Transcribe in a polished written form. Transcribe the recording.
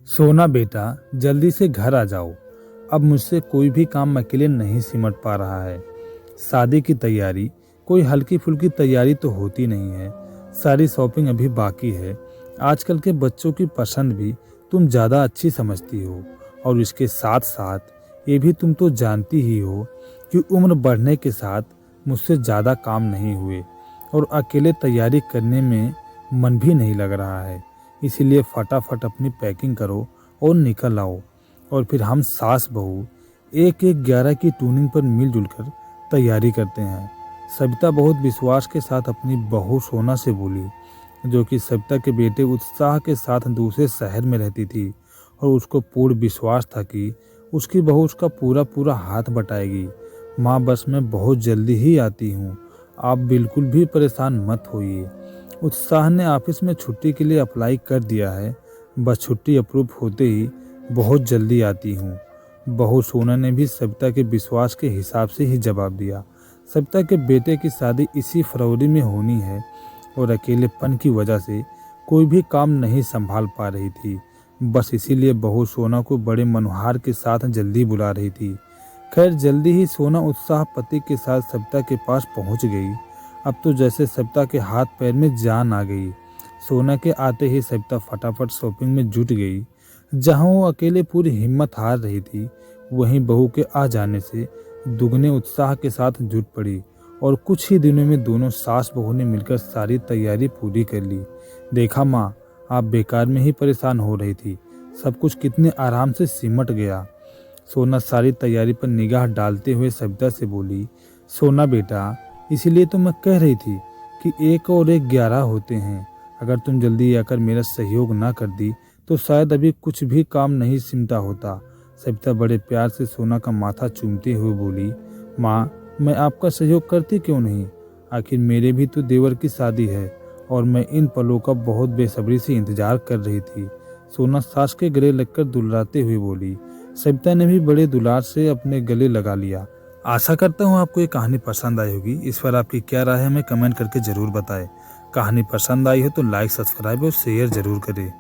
सोना बेटा, जल्दी से घर आ जाओ। अब मुझसे कोई भी काम अकेले नहीं सिमट पा रहा है। शादी की तैयारी, कोई हल्की फुल्की तैयारी तो होती नहीं है। सारी शॉपिंग अभी बाकी है। आजकल के बच्चों की पसंद भी तुम ज़्यादा अच्छी समझती हो, और इसके साथ साथ ये भी तुम तो जानती ही हो कि उम्र बढ़ने के साथ मुझसे ज़्यादा काम नहीं हुए और अकेले तैयारी करने में मन भी नहीं लग रहा है। इसीलिए फटाफट अपनी पैकिंग करो और निकल आओ, और फिर हम सास बहू एक एक 11 की ट्यूनिंग पर मिलजुल कर तैयारी करते हैं। सविता बहुत विश्वास के साथ अपनी बहू सोना से बोली, जो कि सविता के बेटे उत्साह के साथ दूसरे शहर में रहती थी, और उसको पूर्ण विश्वास था कि उसकी बहू उसका पूरा पूरा हाथ बटाएगी। माँ, बस मैं बहुत जल्दी ही आती हूँ, आप बिल्कुल भी परेशान मत होइए। उत्साह ने ऑफिस में छुट्टी के लिए अप्लाई कर दिया है, बस छुट्टी अप्रूव होते ही बहुत जल्दी आती हूँ। बहू सोना ने भी सविता के विश्वास के हिसाब से ही जवाब दिया। सविता के बेटे की शादी इसी फरवरी में होनी है, और अकेलेपन की वजह से कोई भी काम नहीं संभाल पा रही थी। बस इसीलिए बहू सोना को बड़े मनोहार के साथ जल्दी बुला रही थी। खैर, जल्दी ही सोना उत्साह पति के साथ सविता के पास पहुंच गई। अब तो जैसे सविता के हाथ पैर में जान आ गई। सोना के आते ही सविता फटाफट शॉपिंग में जुट गई। जहां वो अकेले पूरी हिम्मत हार रही थी, वहीं बहू के आ जाने से दुगने उत्साह के साथ जुट पड़ी, और कुछ ही दिनों में दोनों सास बहू ने मिलकर सारी तैयारी पूरी कर ली। देखा माँ, आप बेकार में ही परेशान हो रही थी, सब कुछ कितने आराम से सिमट गया। सोना सारी तैयारी पर निगाह डालते हुए सविता से बोली, सोना बेटा, इसीलिए तो मैं कह रही थी कि 1 और 1 11 होते हैं। अगर तुम जल्दी आकर मेरा सहयोग ना कर दी तो शायद अभी कुछ भी काम नहीं सिमटा होता। सविता बड़े प्यार से सोना का माथा चूमते हुए बोली, माँ, मैं आपका सहयोग करती क्यों नहीं, आखिर मेरे भी तो देवर की शादी है, और मैं इन पलों का बहुत बेसब्री से इंतजार कर रही थी। सोना सास के गले लगकर दुलराते हुए बोली। सविता ने भी बड़े दुलार से अपने गले लगा लिया। आशा करता हूँ आपको ये कहानी पसंद आई होगी। इस पर आपकी क्या राय है हमें कमेंट करके ज़रूर बताएं। कहानी पसंद आई हो तो लाइक, सब्सक्राइब और शेयर ज़रूर करें।